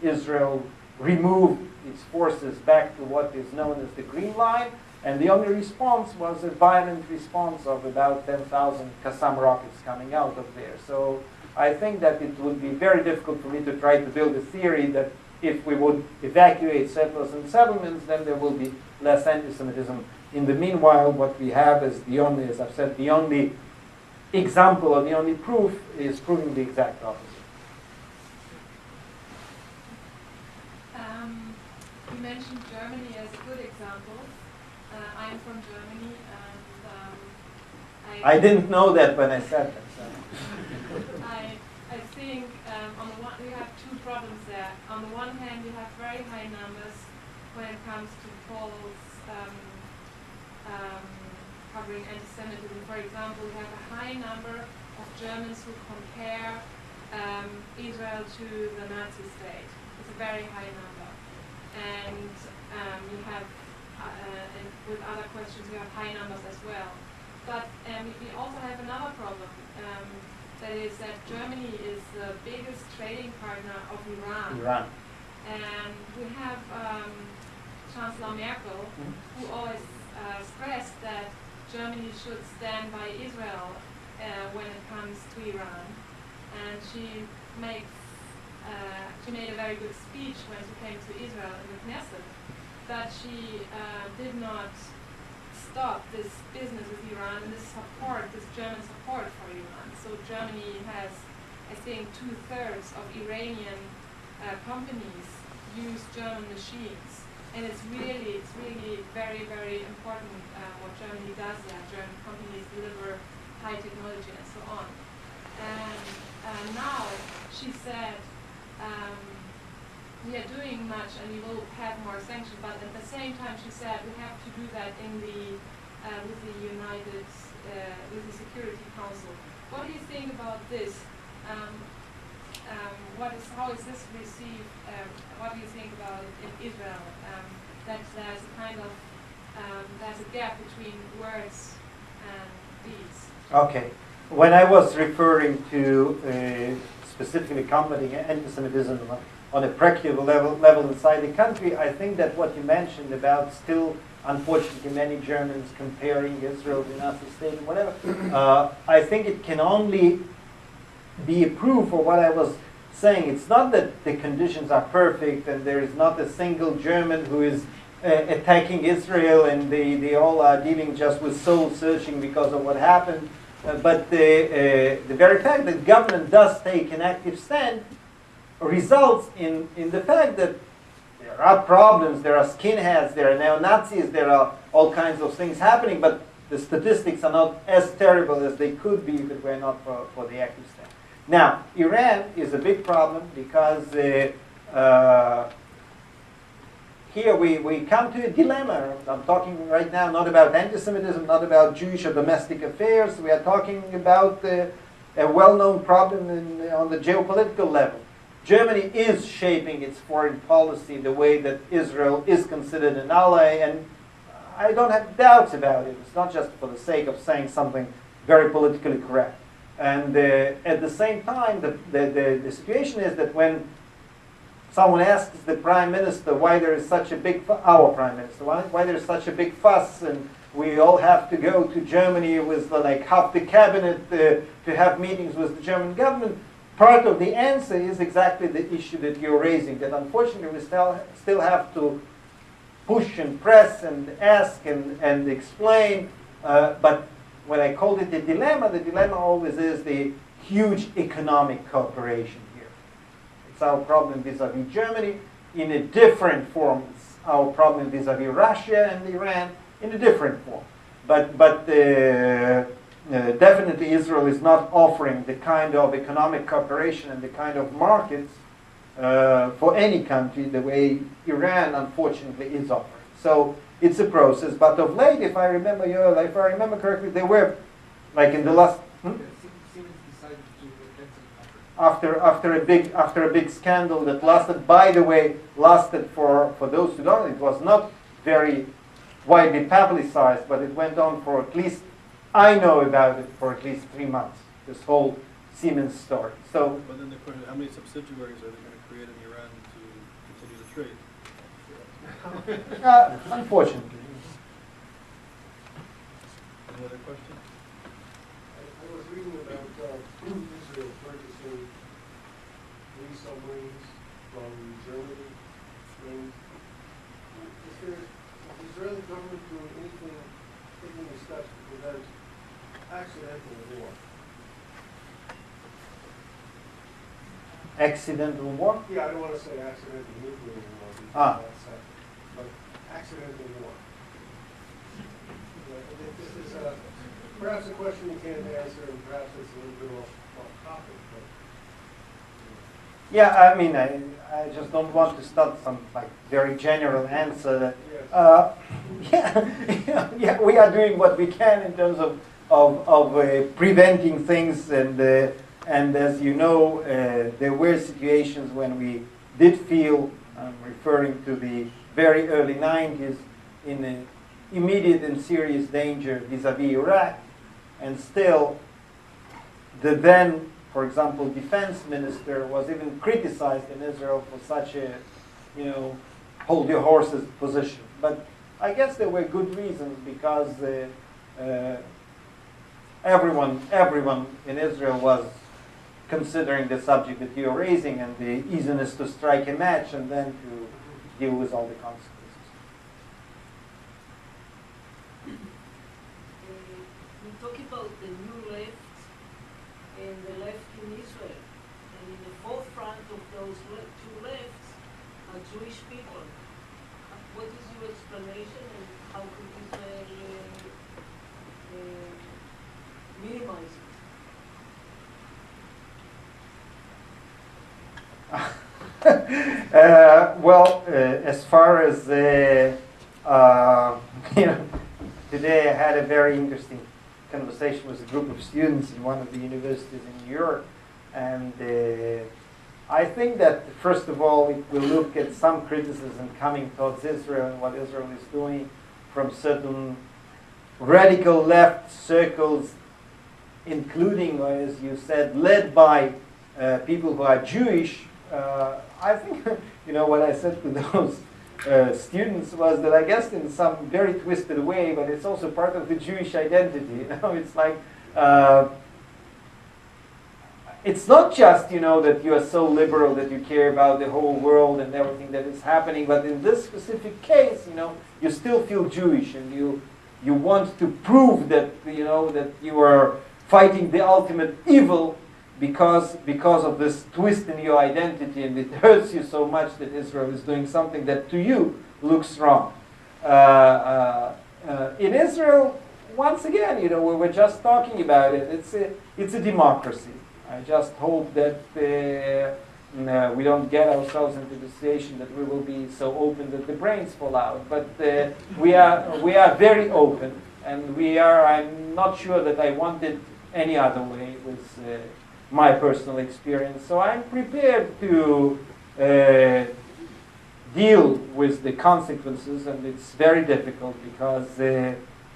Israel removed its forces back to what is known as the Green Line, and the only response was a violent response of about 10,000 Qassam rockets coming out of there. So I think that it would be very difficult for me to try to build a theory that if we would evacuate settlers and settlements, then there will be less anti-Semitism. In the meanwhile, what we have is the only, as I've said, the only example or the only proof is proving the exact opposite. You mentioned Germany as a good example. I'm from Germany, and I didn't know that when I said that. So. I think on the one, we have two problems there. On the one hand, you have very high numbers when it comes to polls covering anti-Semitism. For example, we have a high number of Germans who compare Israel to the Nazi state. It's a very high number. And you have, and with other questions, you have high numbers as well. But we also have another problem. That is that Germany is the biggest trading partner of Iran. And we have Chancellor Merkel, who always stressed that Germany should stand by Israel when it comes to Iran. And she made a very good speech when she came to Israel in the Knesset, but she did not stop this business with Iran and this German support for Iran. So Germany has, I think, 2/3 of Iranian companies use German machines. And it's really very, very important what Germany does there. German companies deliver high technology and so on. And now she said, we are doing much and we will have more sanctions, but at the same time she said we have to do that in the with the Security Council. What do you think about this? How is this received? What do you think about it in Israel? That there's a kind of there's a gap between words and deeds. Okay. When I was referring to specifically combating anti-Semitism on a practical level inside the country, I think that what you mentioned about still, unfortunately, many Germans comparing Israel to the Nazi state and whatever, I think it can only be a proof for what I was saying. It's not that the conditions are perfect and there is not a single German who is attacking Israel and they all are dealing just with soul searching because of what happened. But the very fact that government does take an active stand results in the fact that there are problems, there are skinheads, there are neo-Nazis, there are all kinds of things happening, but the statistics are not as terrible as they could be if it were not for the active stand. Now, Iran is a big problem because here we come to a dilemma. I'm talking right now not about anti-Semitism, not about Jewish or domestic affairs. We are talking about a well-known problem on the geopolitical level. Germany is shaping its foreign policy the way that Israel is considered an ally, and I don't have doubts about it. It's not just for the sake of saying something very politically correct. And at the same time, the situation is that when someone asks the prime minister why there is such a big our prime minister why there is such a big fuss and we all have to go to Germany with like half the cabinet to have meetings with the German government, part of the answer is exactly the issue that you're raising, that unfortunately we still have to push and press and ask and explain. But when I called it the dilemma always is the huge economic cooperation. It's our problem vis-a-vis Germany in a different form. It's our problem vis-a-vis Russia and Iran in a different form. But definitely Israel is not offering the kind of economic cooperation and the kind of markets for any country the way Iran unfortunately is offering. So it's a process. But of late, if I remember correctly, there were like in the last. After a big scandal that lasted, by the way, for those who don't, it was not very widely publicized, but it went on for at least, I know about it for at least 3 months, this whole Siemens story. So, but then the question, how many subsidiaries are they going to create in Iran to continue the trade? Unfortunately. Any other questions? I was reading about Israel purchasing 3 submarines from Germany. And is the Israeli government doing anything, taking any steps to prevent accidental war? Accidental war? Yeah, I don't want to say accidental nuclear war, but accidental war. This is perhaps a question you can't answer, and perhaps it's a little bit off topic, but. Yeah, I mean, I just don't want to start some like very general answer. That, yeah, we are doing what we can in terms of preventing things, and as you know, there were situations when we did feel, I'm referring to the very early 90s, in immediate and serious danger vis-a-vis Iraq. And still, the then, for example, defense minister was even criticized in Israel for such a, hold your horses position. But I guess there were good reasons, because everyone in Israel was considering the subject that you're raising and the easiness to strike a match and then to deal with all the consequences. We talk about the new left and the left in Israel, and in the forefront of those two lefts are Jewish people. What is your explanation, and how could Israel minimize it? Well, as far as today I had a very interesting conversation with a group of students in one of the universities in New York, and I think that first of all we will look at some criticism coming towards Israel and what Israel is doing from certain radical left circles, including, as you said, led by people who are Jewish. I think, what I said to those students was that I guess in some very twisted way, but it's also part of the Jewish identity. It's like, it's not just, that you are so liberal that you care about the whole world and everything that is happening, but in this specific case, you still feel Jewish, and you want to prove that, that you are fighting the ultimate evil because of this twist in your identity, and it hurts you so much that Israel is doing something that to you looks wrong. In Israel, once again, we were just talking about it. It's a democracy. I just hope that we don't get ourselves into the situation that we will be so open that the brains fall out. But we are very open, and I'm not sure that I want it any other way with my personal experience. So I'm prepared to deal with the consequences, and it's very difficult because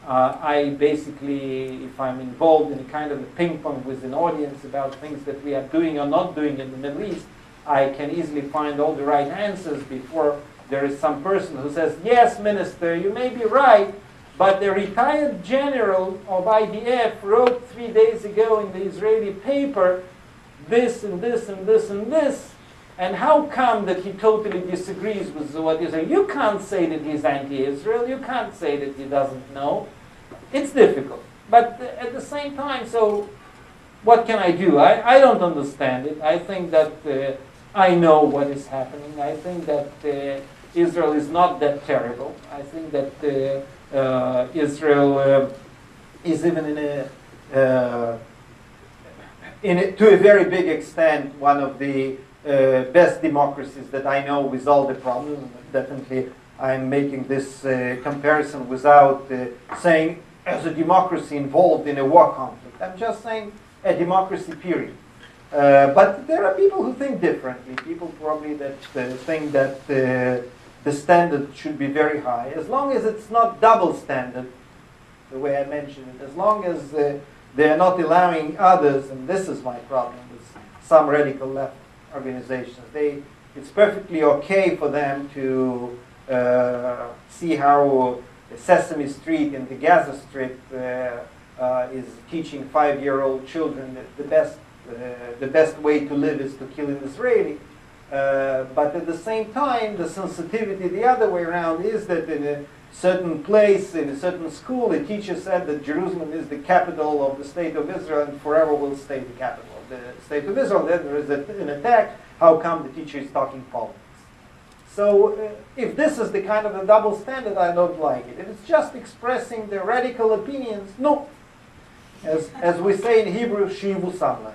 I basically, if I'm involved in a kind of a ping pong with an audience about things that we are doing or not doing in the Middle East, I can easily find all the right answers before there is some person who says, yes, minister, you may be right, but the retired general of IDF wrote 3 days ago in the Israeli paper this and this and this and this, and how come that he totally disagrees with what you say? You can't say that he's anti-Israel, you can't say that he doesn't know. It's difficult. But at the same time, so what can I do? I don't understand it. I think that I know what is happening. I think that Israel is not that terrible. I think that Israel is even to a very big extent one of the best democracies that I know, with all the problems. Definitely I'm making this comparison without saying as a democracy involved in a war conflict. I'm just saying a democracy, period. But there are people who think differently. People probably that think that the standard should be very high. As long as it's not double standard, the way I mentioned it, as long as they are not allowing others, and this is my problem with some radical left organizations, it's perfectly okay for them to see how Sesame Street in the Gaza Strip is teaching 5-year-old children that the best way to live is to kill an Israeli. But at the same time, the sensitivity the other way around is that in a certain place, in a certain school, a teacher said that Jerusalem is the capital of the state of Israel and forever will stay the capital of the state of Israel. Then there is an attack. How come the teacher is talking politics? So if this is the kind of a double standard, I don't like it. If it's just expressing the radical opinions, no. As we say in Hebrew, shivu samlah.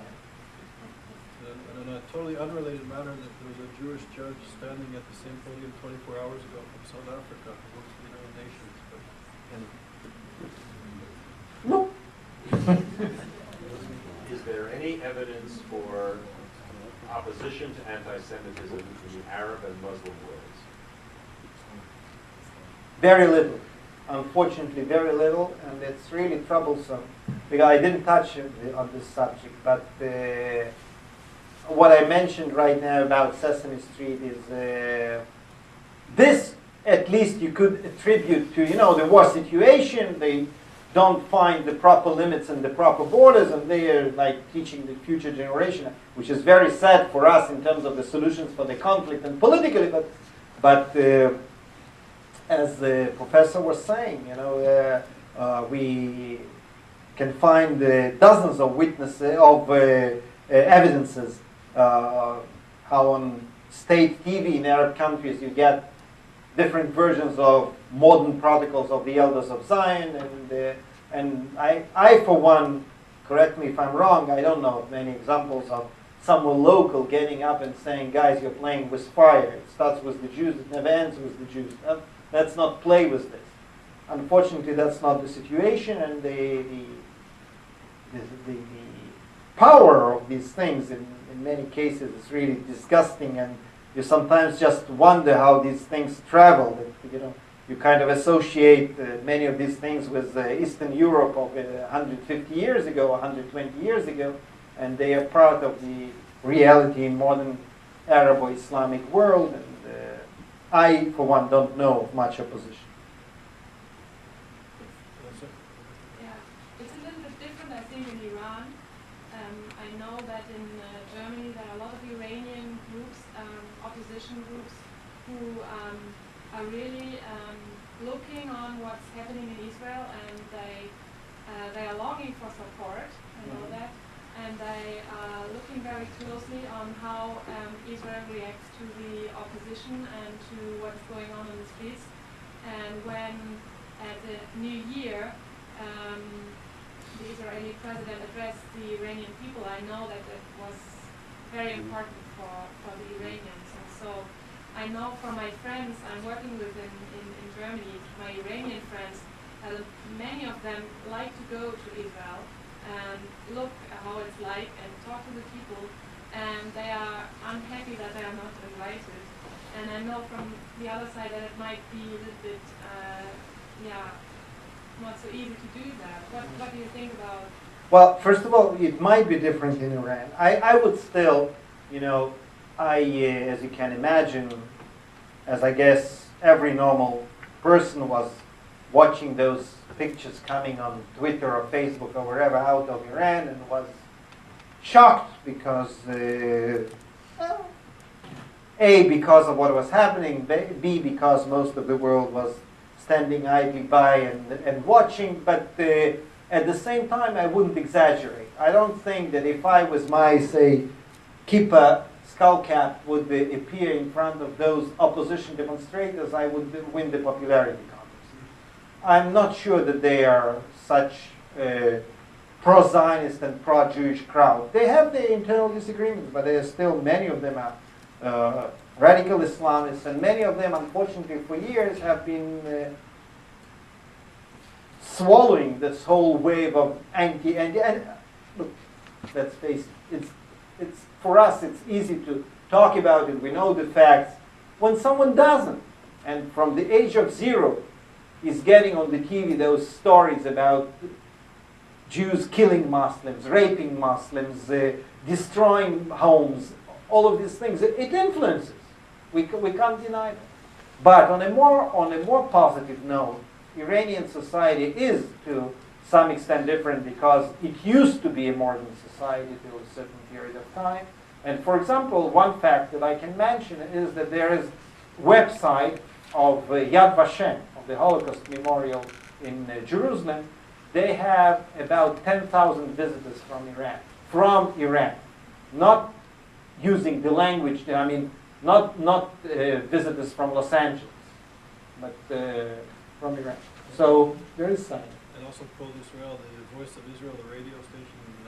In a totally unrelated matter, that there was a Jewish judge standing at the same podium 24 hours ago from South Africa who works for the United Nations. No. Is there any evidence for opposition to anti-Semitism in the Arab and Muslim worlds? Very little. Unfortunately, very little, and it's really troublesome. because I didn't touch on this subject, but what I mentioned right now about Sesame Street is this, at least you could attribute to, the war situation. They don't find the proper limits and the proper borders, and they are like teaching the future generation, which is very sad for us in terms of the solutions for the conflict and politically, but as the professor was saying, we can find dozens of witnesses, of evidences, how on state TV in Arab countries you get different versions of modern protocols of the Elders of Zion, and I for one, correct me if I'm wrong, I don't know of many examples of someone local getting up and saying, guys, you're playing with fire. It starts with the Jews, it never ends with the Jews. Let's not play with this. Unfortunately, that's not the situation, and the power of these things in many cases is really disgusting, and you sometimes just wonder how these things travel. You kind of associate many of these things with Eastern Europe of 150 years ago, 120 years ago, and they are part of the reality in modern Arab or Islamic world, and I, for one, don't know of much opposition. Yeah, it's a little bit different, I think, in Iran. I know that in Germany there are a lot of Iranian groups, opposition groups, who are really looking on what's happening in Israel, and they are longing for support. I know that, and they are looking very closely on how Israel reacts to the opposition and to what's going on the streets. And when at the New Year the Israeli president addressed the Iranian people, I know that it was very important for the Iranians. And so I know from my friends I'm working with in Germany, my Iranian friends, many of them like to go to Israel and look at how it's like and talk to the people, and they are unhappy that they are not invited. And I know from the other side that it might be a little bit, not so easy to do that. What do you think about? Well, first of all, it might be different in Iran. I would still, as you can imagine, as I guess every normal person was watching those pictures coming on Twitter or Facebook or wherever out of Iran, and was shocked because, A, because of what was happening, B, because most of the world was standing idly by and watching, but at the same time, I wouldn't exaggerate. I don't think that if I was my, say, kippah, skull cap would appear in front of those opposition demonstrators, I would win the popularity contest. I'm not sure that they are such a pro-Zionist and pro-Jewish crowd. They have their internal disagreements, but there are still many of them are radical Islamists, and many of them, unfortunately, for years have been swallowing this whole wave of and look, let's face it, it's for us, it's easy to talk about it, we know the facts. When someone doesn't, and from the age of 0 is getting on the TV those stories about Jews killing Muslims, raping Muslims, destroying homes, all of these things, it influences. We can't deny that. But on a more positive note, Iranian society is to some extent different because it used to be a modern society till a certain period of time. And for example, one fact that I can mention is that there is a website of Yad Vashem, of the Holocaust Memorial in Jerusalem. They have about 10,000 visitors from Iran, not using the language, not visitors from Los Angeles, but from Iran. So there is sign. And also Kol Israel, the Voice of Israel, the radio station in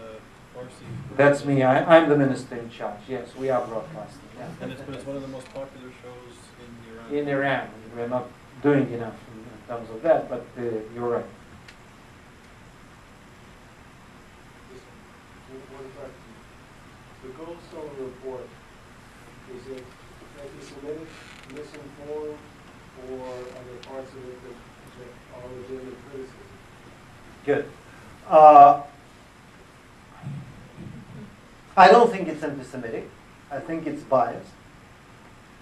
Farsi. That's me. I'm the minister in charge. Yes, we are broadcasting. Yeah. And it's one of the most popular shows in Iran. In Iran, we're not doing enough in terms of that, but you're right. One question. The Goldstone report, is it anti-Semitic, misinformed, or are there parts of it that are legitimate criticism? Good. I don't think it's anti-Semitic. I think it's biased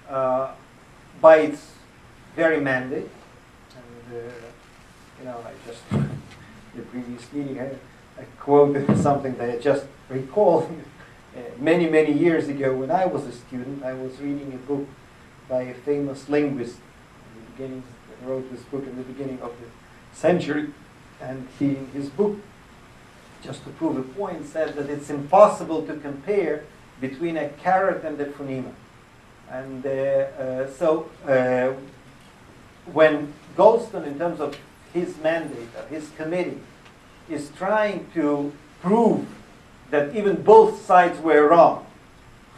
by its very mandate. And, I just, the previous meeting, I quoted something that I just recalled. Many, many years ago, when I was a student, I was reading a book by a famous linguist who wrote this book in the beginning of the century. And his book, just to prove a point, said that it's impossible to compare between a carrot and a phonema. And so when Goldstein, in terms of his mandate, or his committee, is trying to prove that even both sides were wrong,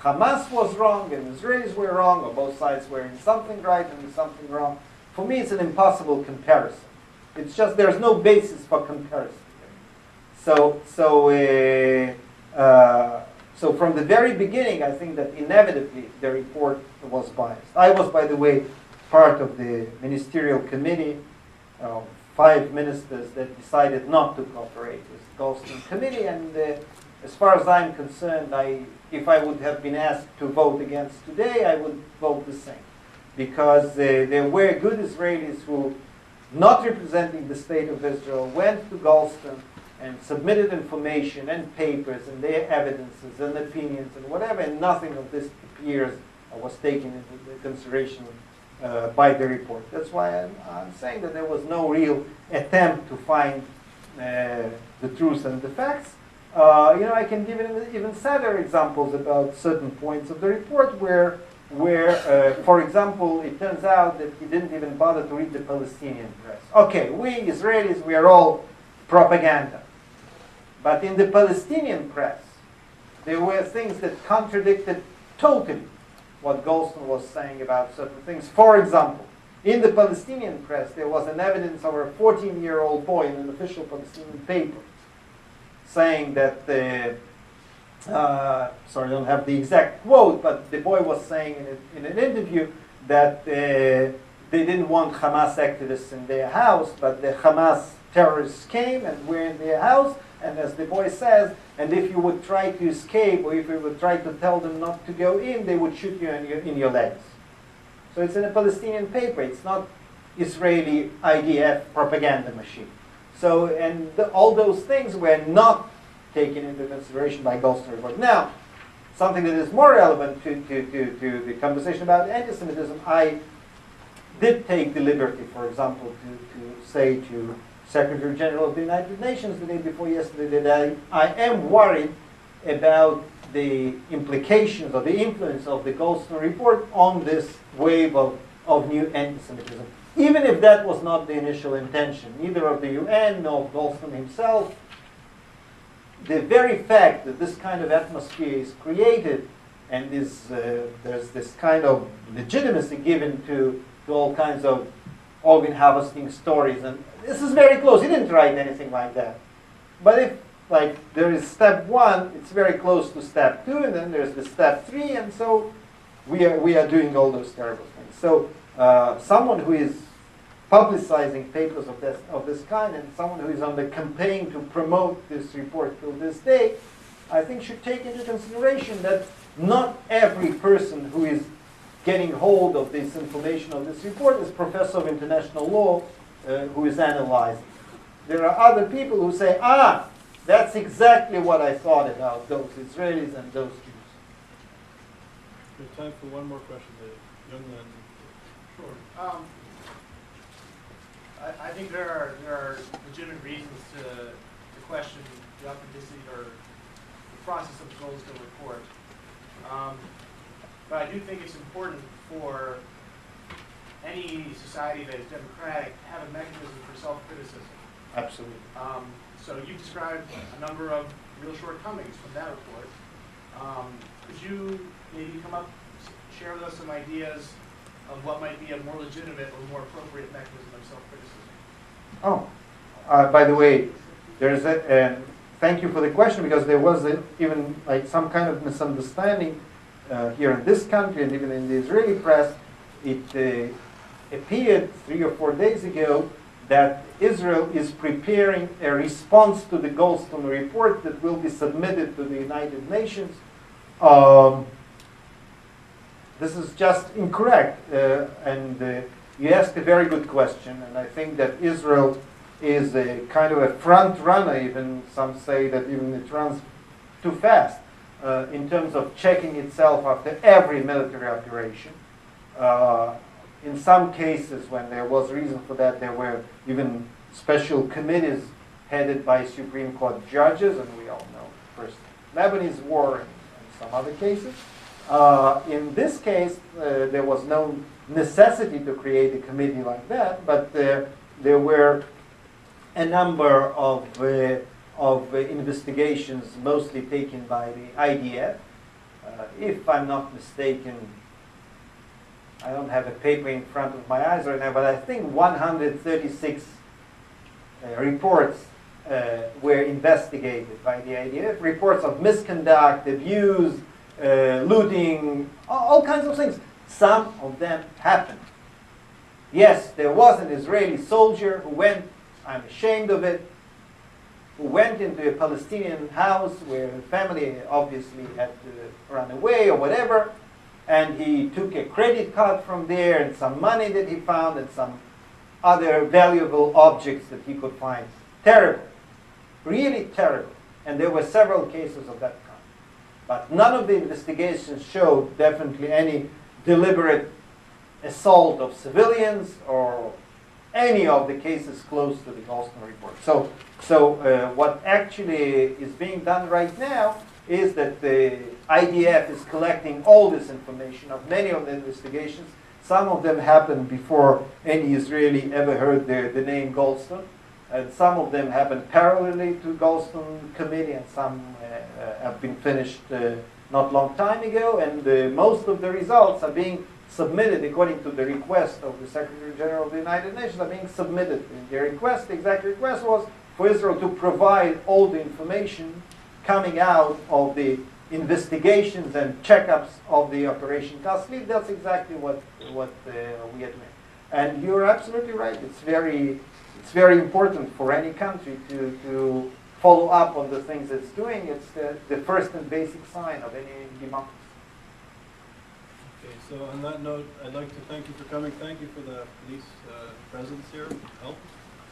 Hamas was wrong and Israelis were wrong, or both sides were in something right and in something wrong, for me it's an impossible comparison. It's just there's no basis for comparison. So from the very beginning, I think that inevitably the report was biased. I was, by the way, part of the ministerial committee, 5 ministers that decided not to cooperate with the Goldstein committee, and as far as I'm concerned, if I would have been asked to vote against today, I would vote the same. Because there were good Israelis who, not representing the state of Israel, went to Goldstein and submitted information and papers and their evidences and opinions and whatever, and nothing of this appears or was taken into consideration by the report. That's why I'm saying that there was no real attempt to find the truth and the facts. I can give even sadder examples about certain points of the report where for example, it turns out that he didn't even bother to read the Palestinian press. Okay, we Israelis, we are all propaganda. But in the Palestinian press, there were things that contradicted totally what Goldstein was saying about certain things. For example, in the Palestinian press, there was an evidence of a 14-year-old boy in an official Palestinian paper saying that, sorry, I don't have the exact quote, but the boy was saying in an interview that they didn't want Hamas activists in their house, but the Hamas terrorists came and were in their house, and as the boy says, and if you would try to escape, or if you would try to tell them not to go in, they would shoot you in your legs. So it's in a Palestinian paper. It's not Israeli IDF propaganda machine. So, and all those things were not taken into consideration by Goldstein report. Now, something that is more relevant to the conversation about anti-Semitism, I did take the liberty, for example, to say to Secretary General of the United Nations the day before yesterday that I am worried about the implications or the influence of the Goldstein report on this wave of new anti-Semitism. Even if that was not the initial intention, neither of the UN nor of Goldstein himself, the very fact that this kind of atmosphere is created and there's this kind of legitimacy given to all kinds of organ harvesting stories, and this is very close. He didn't write anything like that. But if, like, there is step 1, it's very close to step 2, and then there's the step 3, and so we are doing all those terrible things. So someone who is publicizing papers of this kind, and someone who is on the campaign to promote this report till this day, I think should take into consideration that not every person who is getting hold of this information of this report is professor of international law who is analyzing. There are other people who say, that's exactly what I thought about those Israelis and those Jews. There's time for one more question, the young man. Sure. I think there are legitimate reasons to question the authenticity or the process of the Goldstein report. But I do think it's important for any society that is democratic to have a mechanism for self-criticism. Absolutely. So you described a number of real shortcomings from that report. Could you maybe share with us some ideas of what might be a more legitimate or more appropriate mechanism of self-criticism? By the way, there's thank you for the question, because there was even like some kind of misunderstanding here in this country and even in the Israeli press. It appeared 3 or 4 days ago that Israel is preparing a response to the Goldstein report that will be submitted to the United Nations This is just incorrect, and you asked a very good question, and I think that Israel is a kind of a front runner, even some say that even it runs too fast in terms of checking itself after every military operation. In some cases, when there was reason for that, there were even special committees headed by Supreme Court judges, and we all know first Lebanese war and some other cases. In this case, there was no necessity to create a committee like that, but there were a number of investigations, mostly taken by the IDF. If I'm not mistaken, I don't have a paper in front of my eyes right now, but I think 136 reports were investigated by the IDF. Reports of misconduct, abuse, looting, all kinds of things. Some of them happened. Yes, there was an Israeli soldier who went, I'm ashamed of it, who went into a Palestinian house where the family obviously had to run away or whatever, and he took a credit card from there and some money that he found and some other valuable objects that he could find. Terrible. Really terrible. And there were several cases of that kind. But none of the investigations showed definitely any deliberate assault of civilians or any of the cases close to the Goldstone report. So what actually is being done right now is that the IDF is collecting all this information of many of the investigations. Some of them happened before any Israeli ever heard the name Goldstone. And some of them happened parallelly to Goldstone Committee, and some have been finished not long time ago. And most of the results are being submitted according to the request of the Secretary General of the United Nations, are being submitted. And the request, the exact request was for Israel to provide all the information coming out of the investigations and checkups of the Operation Kasli. That's exactly what we are doing. And you're absolutely right. It's very important for any country to follow up on the things it's doing. It's the first and basic sign of any democracy. Okay, so on that note, I'd like to thank you for coming. Thank you for the police presence here, help.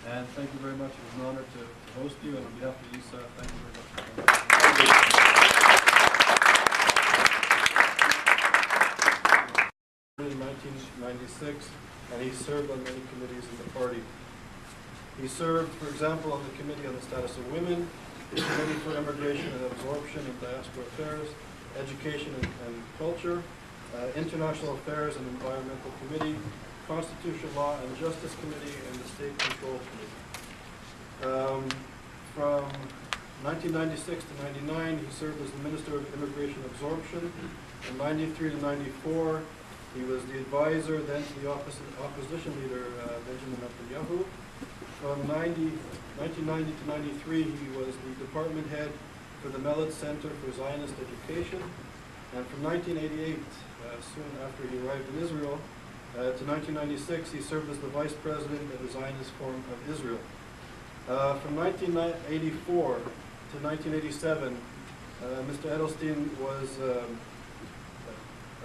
And thank you very much. It was an honor to host you. And on behalf of Lisa, thank you very much for coming. In 1996, and he served on many committees in the party. He served, for example, on the Committee on the Status of Women, the Committee for Immigration and Absorption and Diaspora Affairs, Education and Culture, International Affairs and Environmental Committee, Constitutional Law and Justice Committee, and the State Control Committee. From 1996 to 99, he served as the Minister of Immigration Absorption. From 93 to 94, he was the advisor then to the opposition leader, Benjamin Netanyahu. From 1990 to 93, he was the department head for the Mellet Center for Zionist Education. And from 1988, soon after he arrived in Israel, to 1996, he served as the vice president of the Zionist Forum of Israel. From 1984 to 1987, Mr. Edelstein was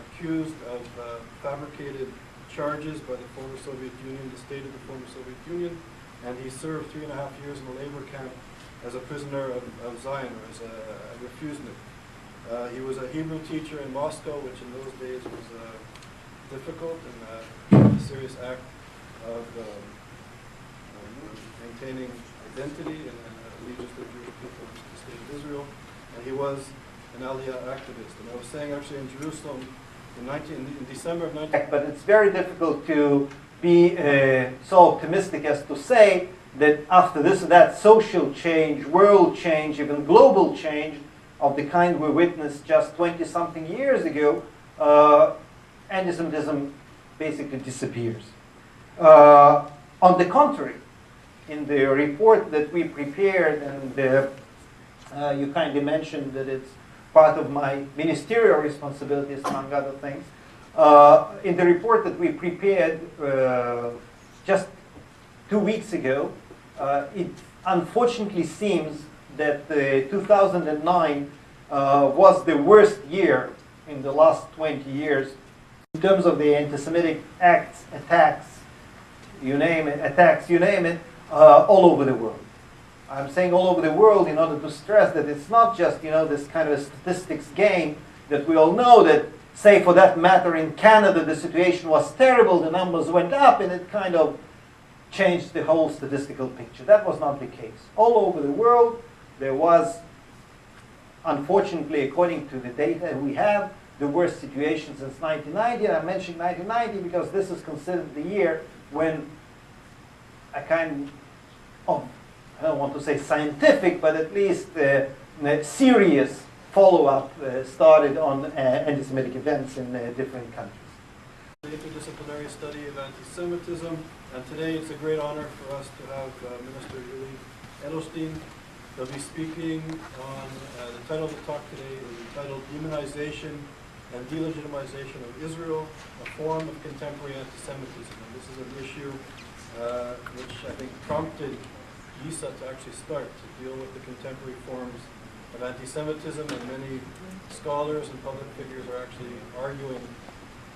accused of fabricated charges by the former Soviet Union, the state of the former Soviet Union, and he served 3.5 years in a labor camp as a prisoner of Zion, or as a refusenik. He was a Hebrew teacher in Moscow, which in those days was difficult and a serious act of maintaining identity and allegiance to the Jewish people and the state of Israel. And he was an Aliyah activist. And I was saying actually in Jerusalem in December of 19... But it's very difficult to be so optimistic as to say that after this or that social change, world change, even global change of the kind we witnessed just 20-something years ago, anti-Semitism basically disappears. On the contrary, in the report that we prepared, and you kindly mentioned that it's part of my ministerial responsibilities, among other things, in the report that we prepared just 2 weeks ago, it unfortunately seems that 2009 was the worst year in the last 20 years in terms of the anti-Semitic acts, attacks, you name it, all over the world. I'm saying all over the world in order to stress that it's not just, this kind of a statistics game that we all know that, say for that matter, in Canada the situation was terrible, the numbers went up, and it kind of changed the whole statistical picture. That was not the case. All over the world, there was, unfortunately, according to the data we have, the worst situation since 1990. And I mentioned 1990 because this is considered the year when a kind of, I don't want to say scientific, but at least serious follow-up started on anti-Semitic events in different countries. The interdisciplinary study of anti-Semitism, and today it's a great honor for us to have Minister Yuli Edelstein. He'll be speaking on, the title of the talk today is entitled Demonization and Delegitimization of Israel, a form of contemporary anti-Semitism. And this is an issue which I think prompted YISA to actually start to deal with the contemporary forms of anti-Semitism, and many scholars and public figures are actually arguing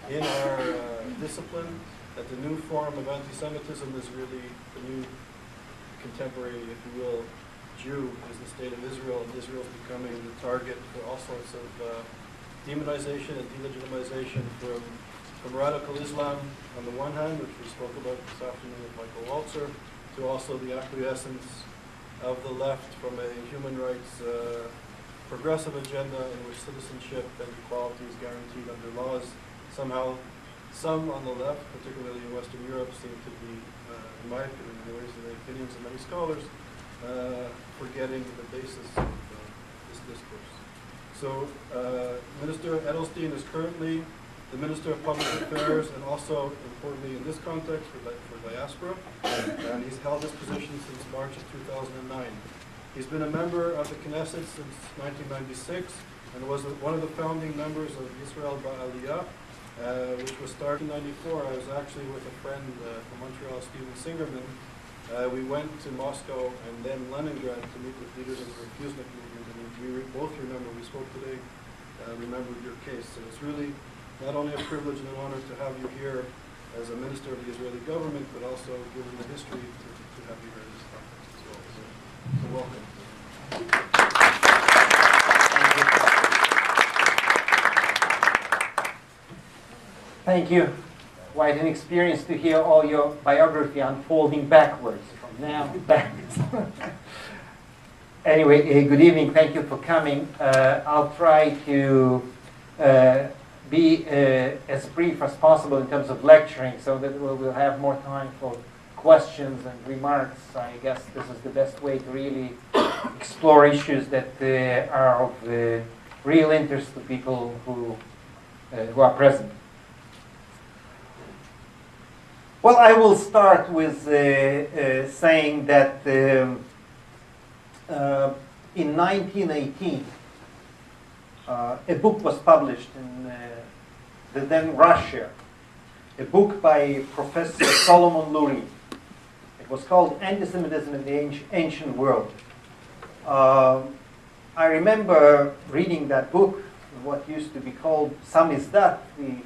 in our discipline that the new form of anti-Semitism is really the new contemporary, if you will, Jew is the state of Israel, and Israel is becoming the target for all sorts of demonization and delegitimization from radical Islam on the one hand, which we spoke about this afternoon with Michael Walzer, to also the acquiescence of the left from a human rights progressive agenda in which citizenship and equality is guaranteed under laws. Somehow, some on the left, particularly in Western Europe, seem to be, in my opinion, anyways, in the opinions of many scholars, forgetting the basis of this discourse. So, Minister Edelstein is currently the Minister of Public Affairs, and also, importantly in this context, for Diaspora, and he's held this position since March of 2009. He's been a member of the Knesset since 1996, and was one of the founding members of Israel Ba'aliyah, which was started in 1994. I was actually with a friend from Montreal, Stephen Singerman. We went to Moscow and then Leningrad to meet with leaders of the refusenik movement, and we both remember, we spoke today, remembered your case. So it's really not only a privilege and an honor to have you here as a minister of the Israeli government, but also given the history to have you here in this context as well. So welcome. Thank you. Quite an experience to hear all your biography unfolding backwards, from now backwards. Anyway, good evening. Thank you for coming. I'll try to be as brief as possible in terms of lecturing, so that we'll have more time for questions and remarks. I guess this is the best way to really explore issues that are of real interest to people who are present. Well, I will start with saying that in 1918, a book was published in the then Russia, a book by Professor Solomon Lurie. It was called Anti-Semitism in the Ancient World. I remember reading that book, what used to be called samizdat, the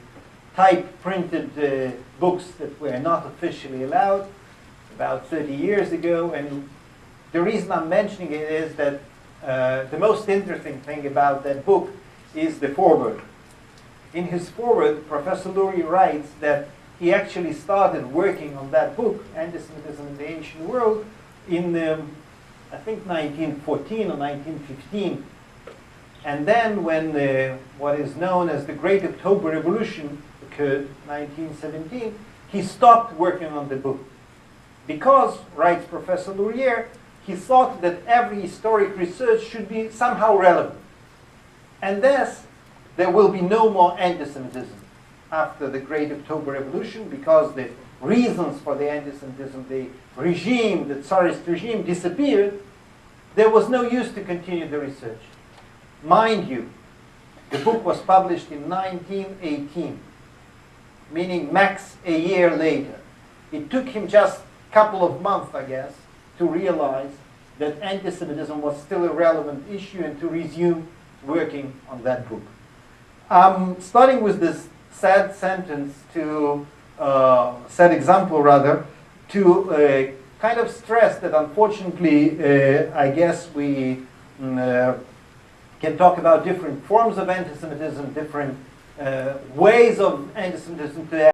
type-printed books that were not officially allowed, about 30 years ago. And the reason I'm mentioning it is that the most interesting thing about that book is the foreword. In his foreword, Professor Lurie writes that he actually started working on that book, Anti-Semitism in the Ancient World, in, I think, 1914 or 1915. And then when what is known as the Great October Revolution occurred, 1917, he stopped working on the book. Because, writes Professor Lurie, he thought that every historic research should be somehow relevant. And thus, there will be no more anti-Semitism after the Great October Revolution, because the reasons for the anti-Semitism, the regime, the Tsarist regime, disappeared. There was no use to continue the research. Mind you, the book was published in 1918, meaning max a year later. It took him just a couple of months, I guess, to realize that anti-Semitism was still a relevant issue and to resume working on that book. I'm starting with this sad sentence to, sad example rather, to kind of stress that unfortunately, I guess we can talk about different forms of anti-Semitism, different ways of anti-Semitism today.